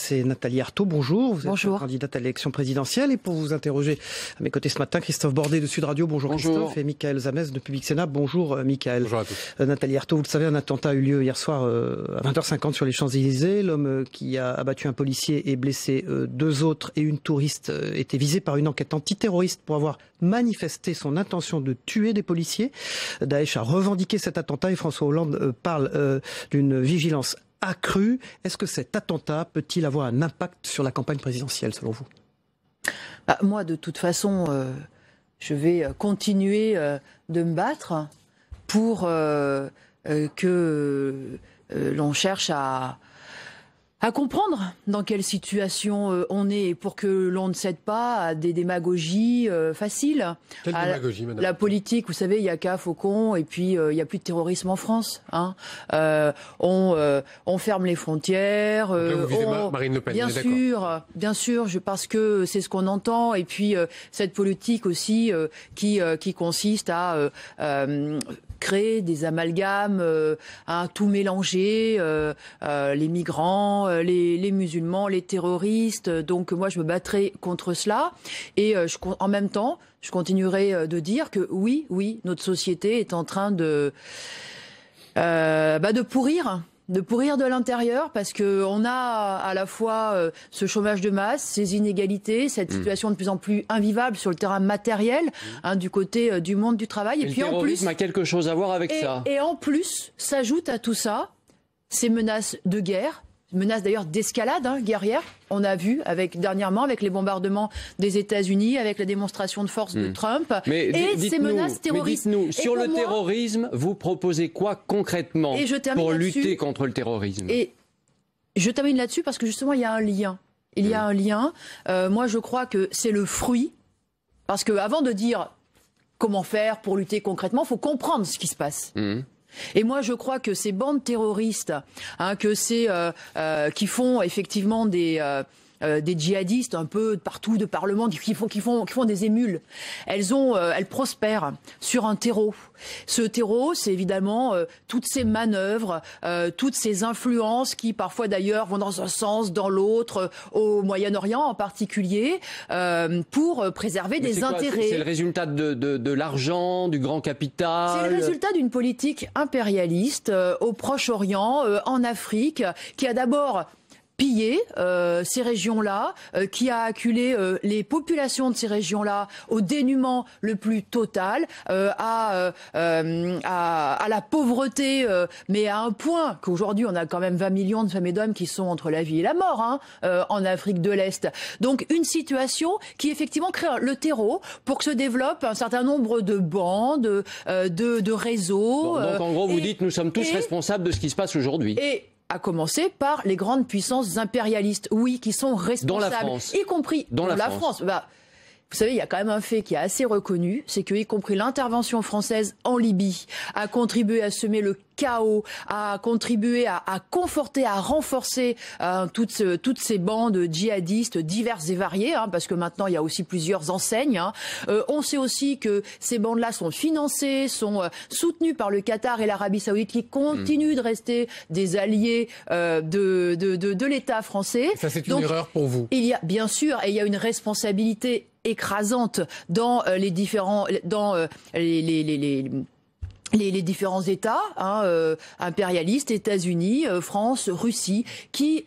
c'est Nathalie Arthaud. Bonjour. Vous êtes candidate à l'élection présidentielle. Et pour vous interroger à mes côtés ce matin, Christophe Bordet de Sud Radio. Bonjour Christophe. Et Michael Zamès de Public Sénat. Bonjour Michael. Bonjour à tous. Nathalie Arthaud, vous le savez, un attentat a eu lieu hier soir à 20h50 sur les Champs-Élysées. L'homme qui a abattu un policier et blessé deux autres et une touriste était visé par une enquête antiterroriste pour avoir manifesté son intention de tuer des policiers. Daesh a revendiqué cet attentat et François Hollande parle d'une vigilance accrue. Est-ce que cet attentat peut-il avoir un impact sur la campagne présidentielle, selon vous ? Moi, de toute façon, je vais continuer de me battre pour que l'on cherche à comprendre dans quelle situation on est, pour que l'on ne cède pas à des démagogies faciles. Quelle démagogie, madame ? La politique, vous savez, il n'y a qu'à Faucon, et puis il n'y a plus de terrorisme en France. On ferme les frontières. Là, vous visez Marine Le Pen, bien sûr, parce que c'est ce qu'on entend. Et puis cette politique aussi qui consiste à créer des amalgames, tout mélanger, les migrants, les musulmans, les terroristes. Donc moi, je me battrai contre cela. Et en même temps, je continuerai de dire que oui, notre société est en train de pourrir. De pourrir de l'intérieur, parce que on a à la fois ce chômage de masse, ces inégalités, cette situation de plus en plus invivable sur le terrain matériel, du côté du monde du travail. Et puis le terrorisme a quelque chose à voir avec ça. Et en plus, s'ajoute à tout ça ces menaces de guerre, menaces d'ailleurs d'escalade guerrière. On a vu dernièrement avec les bombardements des États-Unis, avec la démonstration de force de Trump, ces menaces terroristes. Mais dites-nous, sur le terrorisme, vous proposez quoi concrètement pour lutter contre le terrorisme ? Et je termine là-dessus parce que justement, il y a un lien. Il y a un lien. Moi, je crois que c'est le fruit. Parce qu'avant de dire comment faire pour lutter concrètement, il faut comprendre ce qui se passe. Et moi, je crois que ces bandes terroristes, qui font effectivement des djihadistes un peu partout de par le monde, qui font des émules, elles prospèrent sur un terreau. Ce terreau, c'est évidemment toutes ces manœuvres, toutes ces influences qui parfois d'ailleurs vont dans un sens, dans l'autre, au Moyen-Orient en particulier, pour préserver des intérêts. C'est le résultat de l'argent, du grand capital. C'est le résultat d'une politique impérialiste au Proche-Orient, en Afrique, qui a d'abord pillé ces régions-là, qui a acculé les populations de ces régions-là au dénuement le plus total, à la pauvreté, mais à un point qu'aujourd'hui on a quand même 20 millions de femmes et d'hommes qui sont entre la vie et la mort en Afrique de l'Est. Donc une situation qui effectivement crée le terreau pour que se développe un certain nombre de bandes, de réseaux. Donc en gros vous dites nous sommes tous responsables de ce qui se passe aujourd'hui. À commencer par les grandes puissances impérialistes, qui sont responsables, dans la France. Y compris dans la France. Vous savez, il y a quand même un fait qui est assez reconnu, c'est que, y compris l'intervention française en Libye, a contribué à semer le chaos, a contribué à conforter, à renforcer toutes ces bandes djihadistes diverses et variées, parce que maintenant il y a aussi plusieurs enseignes. On sait aussi que ces bandes-là sont financées, sont soutenues par le Qatar et l'Arabie Saoudite, qui continuent de rester des alliés de l'État français. Et ça, c'est une erreur pour vous. Il y a bien sûr, et il y a une responsabilité écrasante dans les différents les différents États impérialistes, États-Unis, France, Russie, qui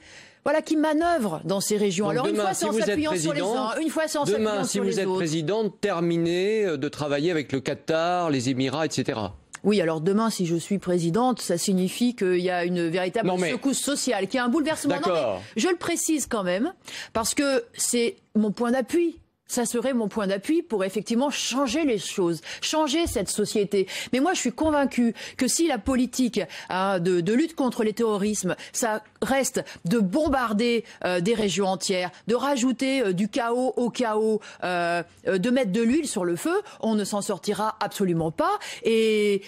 manœuvrent dans ces régions. Donc alors demain, une fois c'est en s'appuyant sur les uns, une fois c'est en s'appuyant sur les autres. Si vous êtes présidente, terminez de travailler avec le Qatar, les Émirats, etc. Oui, alors demain, si je suis présidente, ça signifie qu'il y a une véritable secousse sociale, qu'il y a un bouleversement. D'accord. Je le précise quand même, parce que c'est mon point d'appui. Ça serait mon point d'appui pour effectivement changer les choses, changer cette société. Mais moi, je suis convaincue que si la politique de lutte contre les terrorismes, ça reste de bombarder des régions entières, de rajouter du chaos au chaos, de mettre de l'huile sur le feu, on ne s'en sortira absolument pas. Et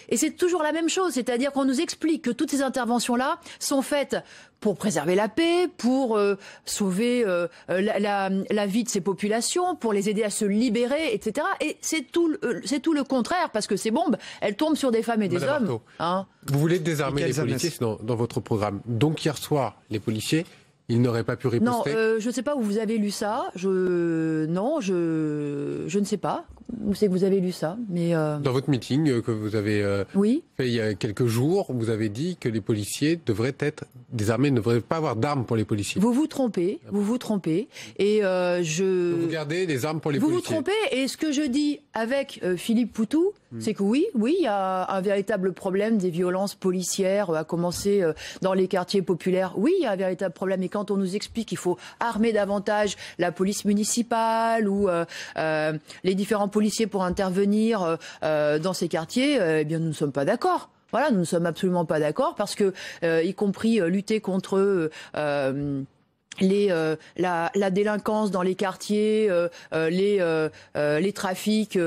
et c'est toujours la même chose, c'est-à-dire qu'on nous explique que toutes ces interventions-là sont faites pour préserver la paix, pour sauver la vie de ces populations, pour les aider à se libérer, etc. Et c'est tout le contraire, parce que ces bombes, elles tombent sur des femmes et des hommes. Vous voulez désarmer les policiers dans votre programme. Donc hier soir, les policiers Il n'aurait pas pu riposter? Non, je ne sais pas où vous avez lu ça. Non, je ne sais pas où c'est que vous avez lu ça. Mais Dans votre meeting que vous avez fait il y a quelques jours, vous avez dit que les policiers devraient être désarmés, ne devraient pas avoir d'armes pour les policiers. Vous vous trompez, Et Vous gardez des armes pour les policiers. Vous vous trompez, et ce que je dis avec Philippe Poutou, c'est que oui, il y a un véritable problème des violences policières, à commencer dans les quartiers populaires. Oui, il y a un véritable problème. Et quand on nous explique qu'il faut armer davantage la police municipale ou les différents policiers pour intervenir dans ces quartiers, eh bien nous ne sommes pas d'accord. Voilà, nous ne sommes absolument pas d'accord parce que, y compris lutter contre la délinquance dans les quartiers, les trafics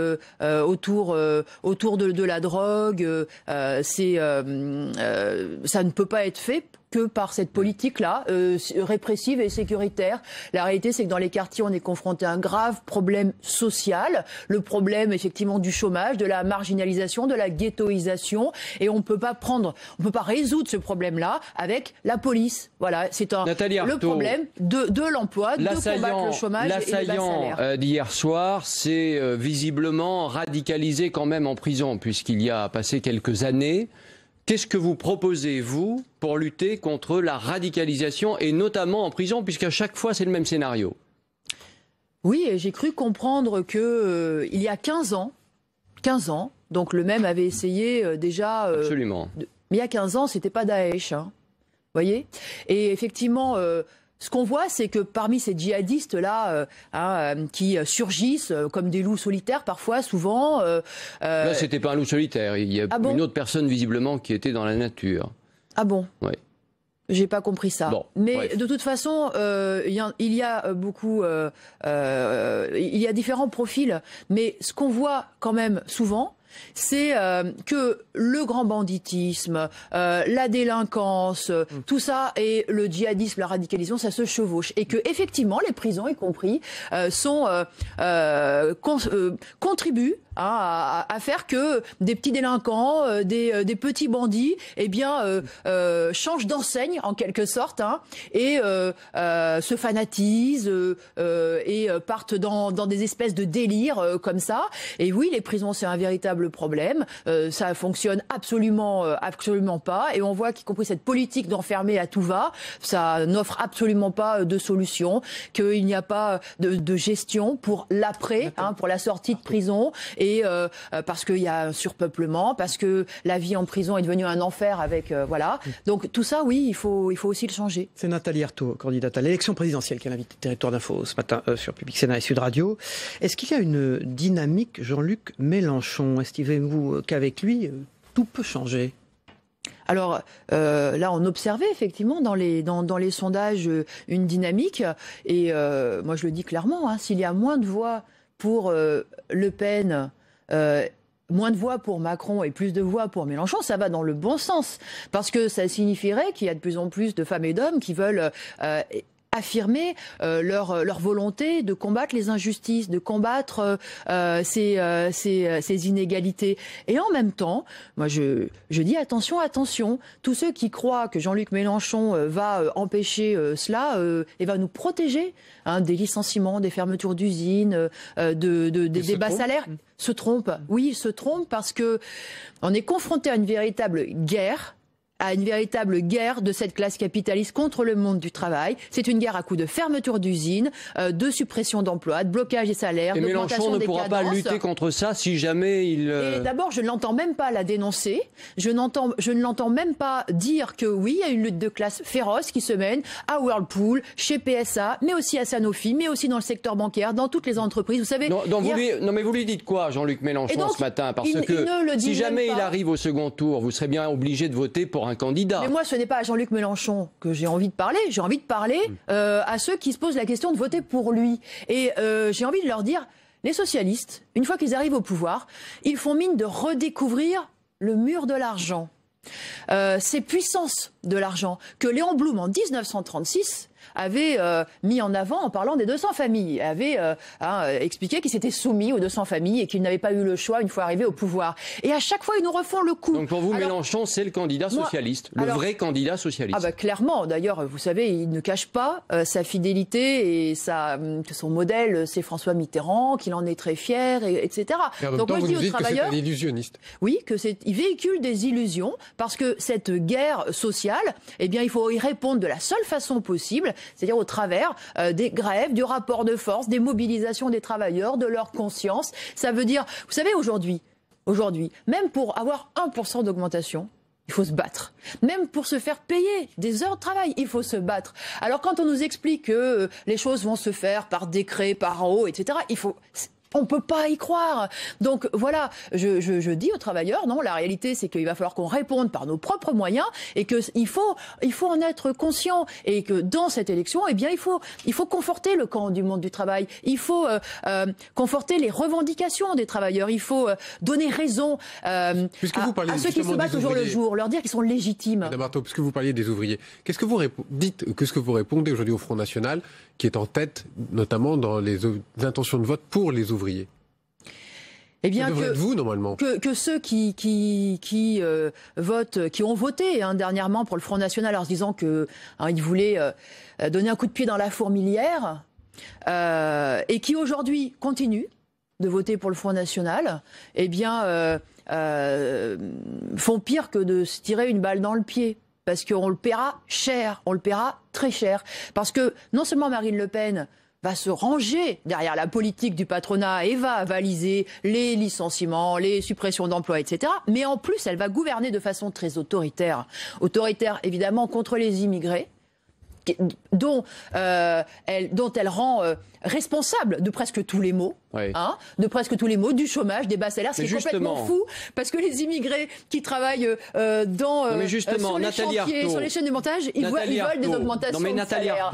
autour de la drogue, ça ne peut pas être fait que par cette politique-là, répressive et sécuritaire. La réalité, c'est que dans les quartiers, on est confronté à un grave problème social, le problème effectivement du chômage, de la marginalisation, de la ghettoisation, et on peut pas résoudre ce problème-là avec la police. Voilà, c'est le problème de l'emploi, de combattre le chômage et les bas salaires. L'assaillant d'hier soir s'est visiblement radicalisé quand même en prison, puisqu'il y a passé quelques années. Qu'est-ce que vous proposez, vous, pour lutter contre la radicalisation, et notamment en prison, puisqu'à chaque fois, c'est le même scénario? Oui, et j'ai cru comprendre que il y a 15 ans, donc le même avait essayé déjà... Absolument. Mais il y a 15 ans, c'était pas Daesh, vous voyez. Et effectivement... ce qu'on voit, c'est que parmi ces djihadistes-là, qui surgissent comme des loups solitaires, parfois, souvent... Là, c'était pas un loup solitaire. Il y a une autre personne, visiblement, qui était dans la nature. Ah bon? Oui. J'ai pas compris ça. Bon, mais bref. De toute façon, il y a beaucoup... il y a différents profils. Mais ce qu'on voit quand même souvent... c'est que le grand banditisme, la délinquance, tout ça et le djihadisme, la radicalisation, ça se chevauche. Et que effectivement, les prisons, y compris, contribuent à faire que des petits délinquants, des petits bandits, eh bien, changent d'enseigne en quelque sorte, et se fanatisent et partent dans des espèces de délires comme ça. Et oui, les prisons, c'est un véritable problème. Ça fonctionne absolument pas. Et on voit qu'y compris cette politique d'enfermer à tout va, ça n'offre absolument pas de solution, qu'il n'y a pas de gestion pour l'après, pour la sortie de prison. Et parce qu'il y a un surpeuplement, parce que la vie en prison est devenue un enfer avec voilà. Donc tout ça, oui, il faut aussi le changer. C'est Nathalie Arthaud, candidate à l'élection présidentielle, qui est l'invitée de Territoire d'Info ce matin sur Public Sénat et Sud Radio. Est-ce qu'il y a une dynamique Jean-Luc Mélenchon? Estimez-vous qu'avec lui, tout peut changer? Alors là, on observait effectivement dans les sondages une dynamique. Et moi, je le dis clairement, s'il y a moins de voix pour Le Pen, moins de voix pour Macron et plus de voix pour Mélenchon, ça va dans le bon sens. Parce que ça signifierait qu'il y a de plus en plus de femmes et d'hommes qui veulent affirmer leur volonté de combattre les injustices, de combattre ces inégalités. Et en même temps, moi je dis attention, tous ceux qui croient que Jean-Luc Mélenchon va empêcher cela et va nous protéger des licenciements, des fermetures d'usines, des bas salaires, se trompent. Oui, se trompent parce que on est confronté à une véritable guerre de cette classe capitaliste contre le monde du travail. C'est une guerre à coups de fermeture d'usines, de suppression d'emplois, de blocage des salaires, et d'augmentation Mélenchon des ne pourra pas lutter contre ça si jamais il... Et d'abord, je ne l'entends même pas la dénoncer. Je ne l'entends même pas dire que oui, il y a une lutte de classe féroce qui se mène à Whirlpool, chez PSA, mais aussi à Sanofi, mais aussi dans le secteur bancaire, dans toutes les entreprises. Vous savez... mais vous lui dites quoi, Jean-Luc Mélenchon, donc, ce matin? Parce que si jamais il arrive au second tour, vous serez bien obligé de voter pour un candidat. Mais moi, ce n'est pas à Jean-Luc Mélenchon que j'ai envie de parler. J'ai envie de parler à ceux qui se posent la question de voter pour lui. Et j'ai envie de leur dire, les socialistes, une fois qu'ils arrivent au pouvoir, ils font mine de redécouvrir le mur de l'argent. Ces puissances de l'argent que Léon Blum, en 1936, avait mis en avant en parlant des 200 familles, avait expliqué qu'il s'était soumis aux 200 familles et qu'il n'avait pas eu le choix une fois arrivé au pouvoir. Et à chaque fois, ils nous refont le coup. Donc pour vous, Mélenchon, c'est le candidat socialiste, le vrai candidat socialiste. Ah bah clairement, d'ailleurs, vous savez, il ne cache pas sa fidélité et son modèle, c'est François Mitterrand, qu'il en est très fier, etc. Donc moi, je dis aux travailleurs, que c'est un illusionniste. Oui, il véhicule des illusions parce que cette guerre sociale, eh bien, il faut y répondre de la seule façon possible, c'est-à-dire au travers des grèves, du rapport de force, des mobilisations des travailleurs, de leur conscience. Ça veut dire, vous savez, aujourd'hui, même pour avoir 1% d'augmentation, il faut se battre. Même pour se faire payer des heures de travail, il faut se battre. Alors quand on nous explique que les choses vont se faire par décret, par en haut, etc., on ne peut pas y croire. Donc voilà, je dis aux travailleurs, non, la réalité c'est qu'il va falloir qu'on réponde par nos propres moyens et qu'il faut en être conscient et que dans cette élection, eh bien, il faut conforter le camp du monde du travail. Il faut conforter les revendications des travailleurs. Il faut donner raison à ceux qui se battent au jour le jour, leur dire qu'ils sont légitimes. Madame Artaud, puisque vous parliez des ouvriers, qu'est-ce que vous répondez aujourd'hui au Front National qui est en tête, notamment dans les intentions de vote pour les ouvriers? Eh bien, vous, normalement. Que ceux qui votent, qui ont voté dernièrement pour le Front National en se disant qu'ils voulaient donner un coup de pied dans la fourmilière et qui aujourd'hui continuent de voter pour le Front National, eh bien, font pire que de se tirer une balle dans le pied. Parce qu'on le paiera cher, on le paiera très cher. Parce que non seulement Marine Le Pen va se ranger derrière la politique du patronat et va avaliser les licenciements, les suppressions d'emplois, etc. Mais en plus, elle va gouverner de façon très autoritaire. Autoritaire, évidemment, contre les immigrés, dont elle rend responsable de presque tous les maux, oui. De presque tous les maux, du chômage, des bas salaires, c'est complètement fou, parce que les immigrés qui travaillent sur les chantiers, sur les chaînes de montage, ils veulent des augmentations de salaire.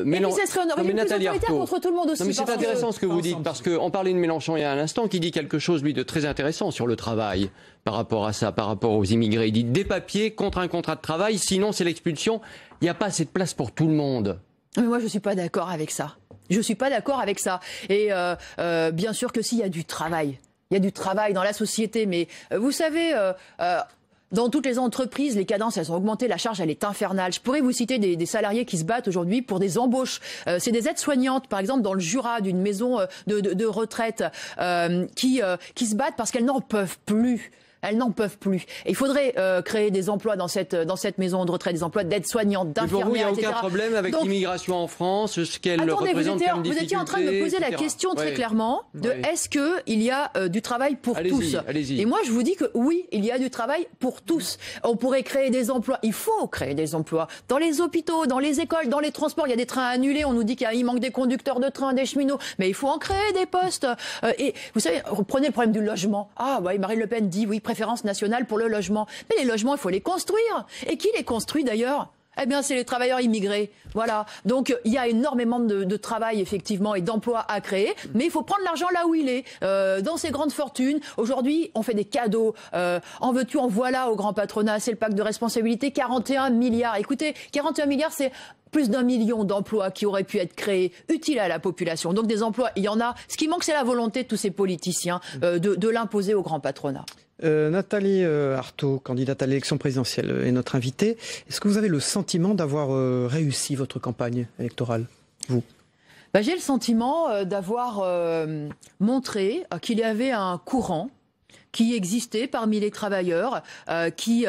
Mais ça serait autoritaire contre tout le monde aussi. Non, mais c'est intéressant ce que vous dites, parce qu'on parlait de Mélenchon il y a un instant, qui dit quelque chose, lui, de très intéressant sur le travail, par rapport à ça, par rapport aux immigrés. Il dit des papiers contre un contrat de travail, sinon c'est l'expulsion. Il n'y a pas assez de place pour tout le monde. Mais moi, je ne suis pas d'accord avec ça. Je ne suis pas d'accord avec ça. Et bien sûr que s'il y a du travail. Il y a du travail dans la société. Mais vous savez, dans toutes les entreprises, les cadences, elles ont augmenté. La charge, elle est infernale. Je pourrais vous citer des salariés qui se battent aujourd'hui pour des embauches. C'est des aides-soignantes, par exemple, dans le Jura, d'une maison de retraite, qui se battent parce qu'elles n'en peuvent plus. Elles n'en peuvent plus. Et il faudrait créer des emplois dans cette maison de retraite, des emplois d'aides-soignantes, d'infirmières, etc. Il n'y a aucun problème avec l'immigration en France, ce qu'elle représente comme difficulté. Vous étiez en train de me poser la question très clairement de est-ce qu'il y a du travail pour tous? Et moi, je vous dis que oui, il y a du travail pour tous. On pourrait créer des emplois. Il faut créer des emplois. Dans les hôpitaux, dans les écoles, dans les transports, il y a des trains annulés. On nous dit qu'il manque des conducteurs de train, des cheminots. Mais il faut en créer des postes. Et vous savez, prenez le problème du logement. Ah, oui, Marine Le Pen dit oui, préférence nationale pour le logement. Mais les logements, il faut les construire. Et qui les construit d'ailleurs? Eh bien, c'est les travailleurs immigrés. Voilà. Donc, il y a énormément de travail, effectivement, et d'emplois à créer. Mais il faut prendre l'argent là où il est, dans ces grandes fortunes. Aujourd'hui, on fait des cadeaux. En veux-tu, en voilà au grand patronat. C'est le pacte de responsabilité. 41 milliards. Écoutez, 41 milliards, c'est plus d'1 million d'emplois qui auraient pu être créés, utiles à la population. Donc, des emplois, il y en a. Ce qui manque, c'est la volonté de tous ces politiciens de l'imposer au grand patronat. Nathalie Artaud, candidate à l'élection présidentielle, est notre invitée. Est-ce que vous avez le sentiment d'avoir réussi votre campagne électorale, vous? J'ai le sentiment d'avoir montré qu'il y avait un courant qui existait parmi les travailleurs qui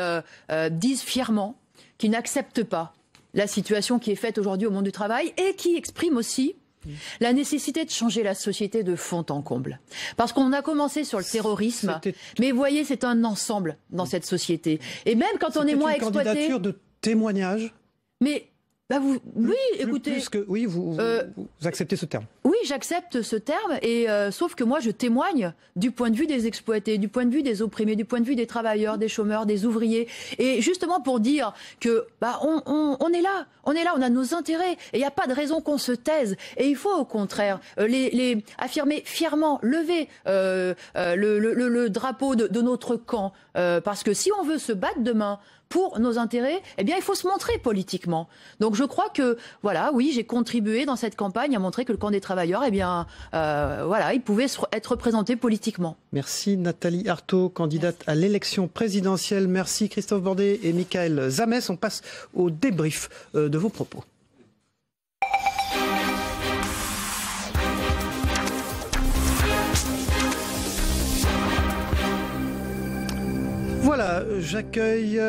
disent fièrement qu'ils n'acceptent pas la situation qui est faite aujourd'hui au monde du travail et qui expriment aussi la nécessité de changer la société de fond en comble. Parce qu'on a commencé sur le terrorisme, mais vous voyez, c'est un ensemble dans cette société. Et même quand on est moins exploité... C'est une candidature de témoignage. Mais... oui, écoutez... Vous acceptez ce terme. Oui, j'accepte ce terme, et sauf que moi, je témoigne du point de vue des exploités, du point de vue des opprimés, du point de vue des travailleurs, des chômeurs, des ouvriers. Et justement pour dire que on est là, on a nos intérêts, et il n'y a pas de raison qu'on se taise. Et il faut au contraire affirmer fièrement, lever le drapeau de notre camp. Parce que si on veut se battre demain pour nos intérêts, eh bien, il faut se montrer politiquement. Donc, je crois que, voilà, oui, j'ai contribué dans cette campagne à montrer que le camp des travailleurs, eh bien, voilà, il pouvait être représenté politiquement. Merci Nathalie Arthaud, candidate à l'élection présidentielle. Merci Christophe Bordet et Michael Zamès. On passe au débrief de vos propos. Voilà, j'accueille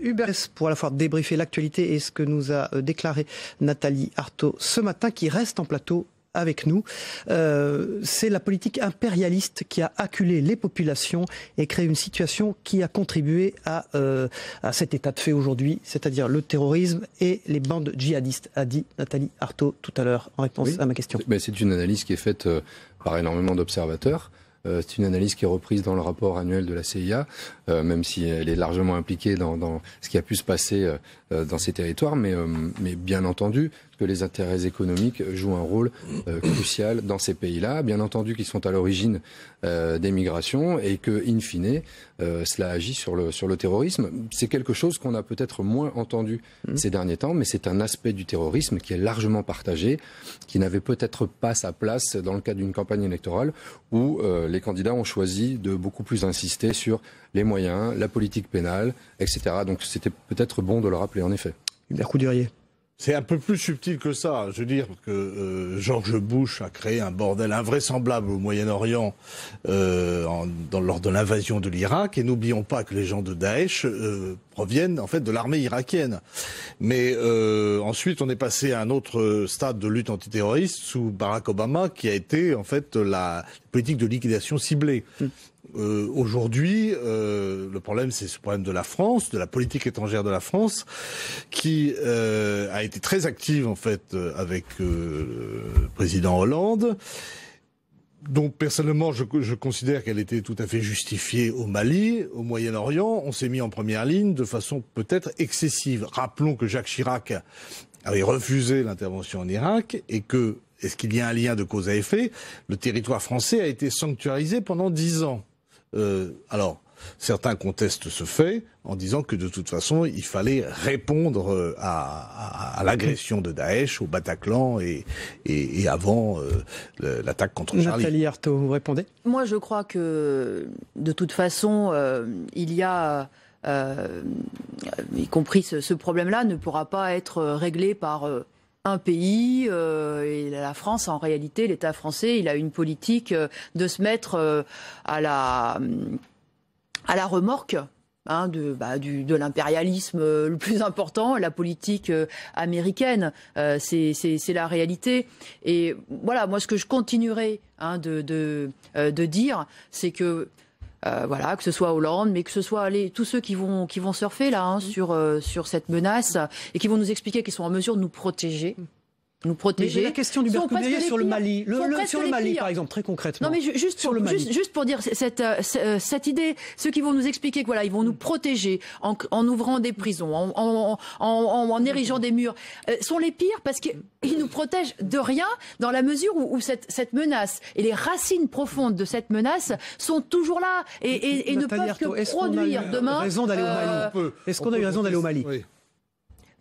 Hubert pour à la fois débriefer l'actualité et ce que nous a déclaré Nathalie Arthaud ce matin, qui reste en plateau avec nous. C'est la politique impérialiste qui a acculé les populations et créé une situation qui a contribué à cet état de fait aujourd'hui, c'est-à-dire le terrorisme et les bandes djihadistes, a dit Nathalie Arthaud tout à l'heure en réponse à ma question. Mais c'est une analyse qui est faite par énormément d'observateurs. C'est une analyse qui est reprise dans le rapport annuel de la CIA, même si elle est largement impliquée dans ce qui a pu se passer dans ces territoires, mais bien entendu que les intérêts économiques jouent un rôle crucial dans ces pays-là, bien entendu qu'ils sont à l'origine des migrations et que, in fine, cela agit sur le terrorisme. C'est quelque chose qu'on a peut-être moins entendu ces derniers temps, mais c'est un aspect du terrorisme qui est largement partagé, qui n'avait peut-être pas sa place dans le cadre d'une campagne électorale où les candidats ont choisi de beaucoup plus insister sur les moyens, la politique pénale, etc. Donc c'était peut-être bon de le rappeler, en effet. Hubert Coudurier. C'est un peu plus subtil que ça. Je veux dire que George Bush a créé un bordel invraisemblable au Moyen-Orient lors de l'invasion de l'Irak. Et n'oublions pas que les gens de Daesh proviennent en fait de l'armée irakienne. Mais ensuite, on est passé à un autre stade de lutte antiterroriste sous Barack Obama, qui a été en fait la politique de liquidation ciblée. Aujourd'hui, le problème, c'est ce problème de la France, de la politique étrangère de la France, qui a été très active en fait avec le président Hollande. Donc personnellement, je considère qu'elle était tout à fait justifiée au Mali, au Moyen-Orient. On s'est mis en première ligne de façon peut-être excessive. Rappelons que Jacques Chirac avait refusé l'intervention en Irak et que, est-ce qu'il y a un lien de cause à effet, le territoire français a été sanctuarisé pendant 10 ans. Alors, certains contestent ce fait en disant que de toute façon, il fallait répondre à l'agression de Daesh au Bataclan et avant l'attaque contre Charlie. Nathalie Arthaud, vous répondez ? Moi, je crois que de toute façon, il y a, y compris ce problème-là, ne pourra pas être réglé par un pays, et la France, en réalité, l'État français, il a une politique de se mettre à la remorque de l'impérialisme le plus important, la politique américaine. C'est la réalité. Et voilà, moi, ce que je continuerai de dire, c'est que voilà, que ce soit Hollande, mais que ce soit tous ceux qui vont surfer là sur cette menace et qui vont nous expliquer qu'ils sont en mesure de nous protéger. Mais la question du Bercoudurier sur le Mali, sur le Mali par exemple, très concrètement. Non, mais juste pour dire cette idée, ceux qui vont nous expliquer que voilà, ils vont nous protéger en ouvrant des prisons, en érigeant des murs, sont les pires parce qu'ils nous protègent de rien dans la mesure où cette menace et les racines profondes de cette menace sont toujours là et ne peuvent que produire demain. Est-ce qu'on a eu raison d'aller au Mali ?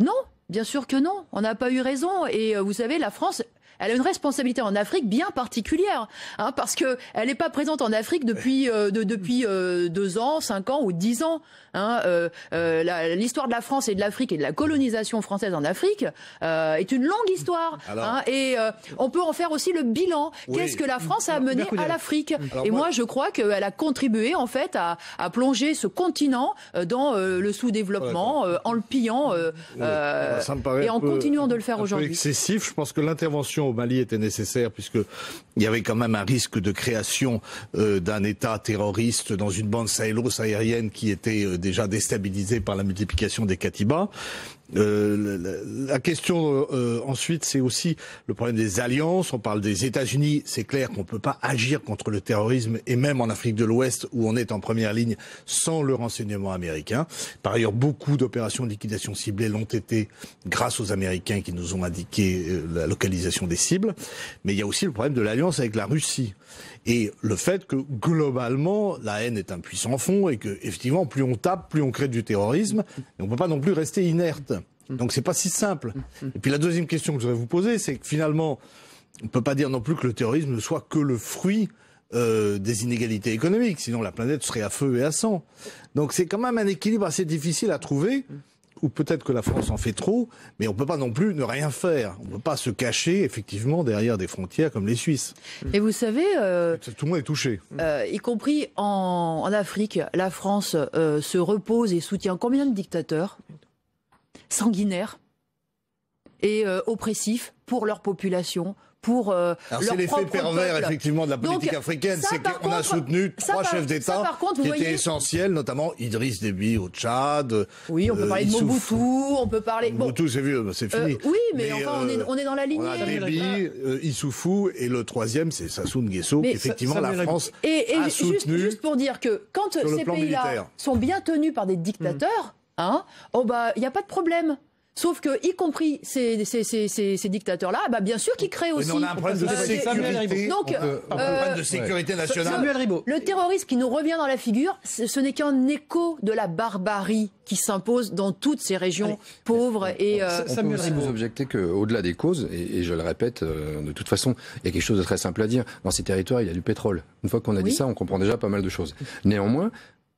Non. Bien sûr que non, on n'a pas eu raison. Et vous savez, la France, elle a une responsabilité en Afrique bien particulière, parce que elle n'est pas présente en Afrique depuis 2 ans, 5 ans ou 10 ans. L'histoire de la France et de l'Afrique et de la colonisation française en Afrique est une longue histoire. Et on peut en faire aussi le bilan. Oui. Qu'est-ce que la France a amené à l'Afrique ? Et moi, je crois qu'elle a contribué en fait à plonger ce continent dans le sous-développement, en le pillant et en continuant de le faire aujourd'hui. Excessif. Je pense que l'intervention au Mali était nécessaire puisque il y avait quand même un risque de création d'un État terroriste dans une bande sahélo-saharienne qui était déjà déstabilisée par la multiplication des katibas. La question ensuite, c'est aussi le problème des alliances. On parle des États-Unis. C'est clair qu'on ne peut pas agir contre le terrorisme, et même en Afrique de l'Ouest, où on est en première ligne, sans le renseignement américain. Par ailleurs, beaucoup d'opérations de liquidation ciblée l'ont été grâce aux Américains qui nous ont indiqué la localisation des cibles. Mais il y a aussi le problème de l'alliance avec la Russie. Et le fait que, globalement, la haine est un puissant fond et que, effectivement, plus on tape, plus on crée du terrorisme. Et on ne peut pas non plus rester inerte. Donc c'est pas si simple. Et puis la deuxième question que je voudrais vous poser, c'est que finalement, on ne peut pas dire non plus que le terrorisme ne soit que le fruit des inégalités économiques. Sinon, la planète serait à feu et à sang. Donc c'est quand même un équilibre assez difficile à trouver. Ou peut-être que la France en fait trop, mais on ne peut pas non plus ne rien faire. On ne peut pas se cacher, effectivement, derrière des frontières comme les Suisses. Et vous savez... tout le monde est touché. Y compris en Afrique, la France se repose et soutient combien de dictateurs sanguinaires et oppressifs pour leur population, pour Alors leur c'est l'effet pervers peuple. Effectivement de la politique Donc, africaine, ça, c'est par qu'on a contre, soutenu trois chefs d'État qui étaient essentiels, notamment Idriss Déby au Tchad. Oui, on peut parler de Mobutu, on peut parler... Mobutu, c'est vieux, c'est fini. Oui, mais enfin, on est dans la lignée. On a Déby, Issoufou, et le troisième, c'est Sassou Nguesso, qu'effectivement la France a soutenu. Juste pour dire que quand ces pays-là sont bien tenus par des dictateurs, il n'y a pas de problème. Sauf que, y compris ces dictateurs-là, bien sûr qu'ils créent aussi. Mais on a un problème de sécurité. Donc, un problème de sécurité nationale. Samuel Ribaud. Le terrorisme qui nous revient dans la figure, ce n'est qu'un écho de la barbarie qui s'impose dans toutes ces régions pauvres et. On peut aussi vous objecter qu'au-delà des causes, et je le répète, de toute façon, il y a quelque chose de très simple à dire. Dans ces territoires, il y a du pétrole. Une fois qu'on a dit ça, on comprend déjà pas mal de choses. Néanmoins,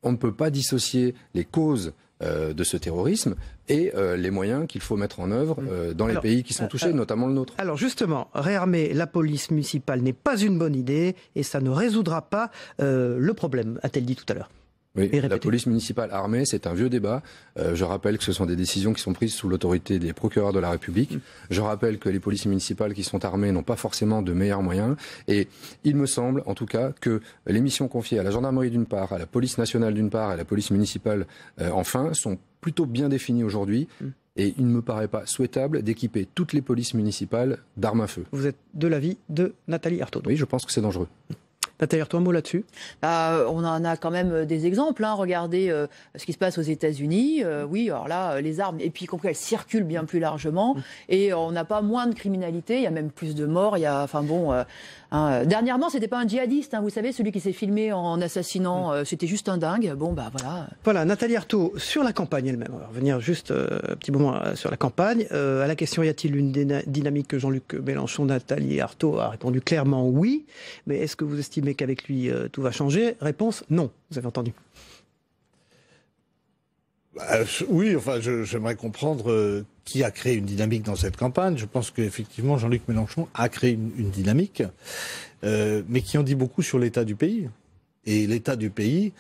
on ne peut pas dissocier les causes de ce terrorisme et les moyens qu'il faut mettre en œuvre dans les pays qui sont touchés, notamment le nôtre. Alors justement, réarmer la police municipale n'est pas une bonne idée et ça ne résoudra pas le problème, a-t-elle dit tout à l'heure. Oui, la police municipale armée, c'est un vieux débat. Je rappelle que ce sont des décisions qui sont prises sous l'autorité des procureurs de la République. Je rappelle que les polices municipales qui sont armées n'ont pas forcément de meilleurs moyens. Et il me semble, en tout cas, que les missions confiées à la gendarmerie d'une part, à la police nationale d'une part, et à la police municipale enfin, sont plutôt bien définies aujourd'hui. Et il ne me paraît pas souhaitable d'équiper toutes les polices municipales d'armes à feu. Vous êtes de l'avis de Nathalie Arthaud. Oui, je pense que c'est dangereux. Nathalie Arthaud, un mot là-dessus? On en a quand même des exemples. Regardez ce qui se passe aux États-Unis. Oui, alors là, les armes, et puis y compris, elles circulent bien plus largement. Et on n'a pas moins de criminalité. Il y a même plus de morts. Il y a, dernièrement, c'était pas un djihadiste. Vous savez, celui qui s'est filmé en assassinant. C'était juste un dingue. Voilà. Voilà, Nathalie Arthaud, sur la campagne elle-même. On va revenir juste un petit moment sur la campagne. À la question, y a-t-il une dynamique que Jean-Luc Mélenchon? Nathalie Arthaud a répondu clairement oui. Mais est-ce que vous estimez qu'avec lui tout va changer? Réponse non, vous avez entendu. Oui, j'aimerais comprendre qui a créé une dynamique dans cette campagne. Je pense qu'effectivement Jean-Luc Mélenchon a créé une dynamique, mais qui en dit beaucoup sur l'état du pays. Et l'état du pays,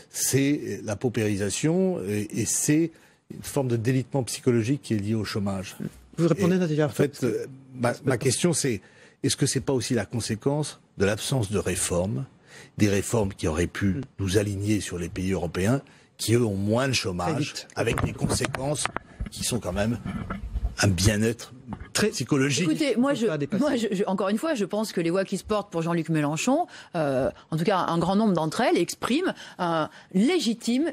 c'est la paupérisation et c'est une forme de délitement psychologique qui est liée au chômage. Vous répondez, Nathalie Arthaud? En fait, ma question c'est, est-ce que c'est pas aussi la conséquence de l'absence de réformes, des réformes qui auraient pu nous aligner sur les pays européens, qui eux ont moins de chômage, avec des conséquences qui sont quand même un bien-être très psychologique. Écoutez, encore une fois, je pense que les voix qui se portent pour Jean-Luc Mélenchon, en tout cas un grand nombre d'entre elles, expriment un légitime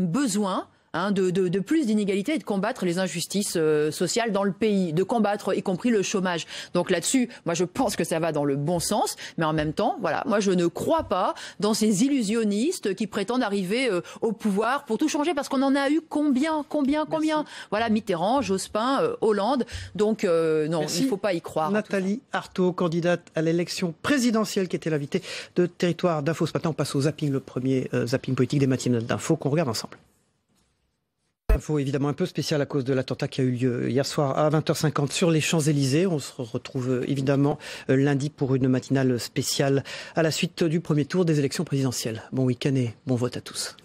besoin de plus d'inégalités et de combattre les injustices sociales dans le pays, de combattre y compris le chômage. Donc là-dessus, moi je pense que ça va dans le bon sens, mais en même temps, moi je ne crois pas dans ces illusionnistes qui prétendent arriver au pouvoir pour tout changer, parce qu'on en a eu combien. Voilà, Mitterrand, Jospin, Hollande, donc non, il ne faut pas y croire. Nathalie Arthaud, candidate à l'élection présidentielle, qui était l'invitée de Territoire d'Info. Ce matin, on passe au zapping, le premier zapping politique des matinales d'info qu'on regarde ensemble. Info évidemment un peu spécial à cause de l'attentat qui a eu lieu hier soir à 20h50 sur les Champs-Élysées. On se retrouve évidemment lundi pour une matinale spéciale à la suite du premier tour des élections présidentielles. Bon week-end et bon vote à tous.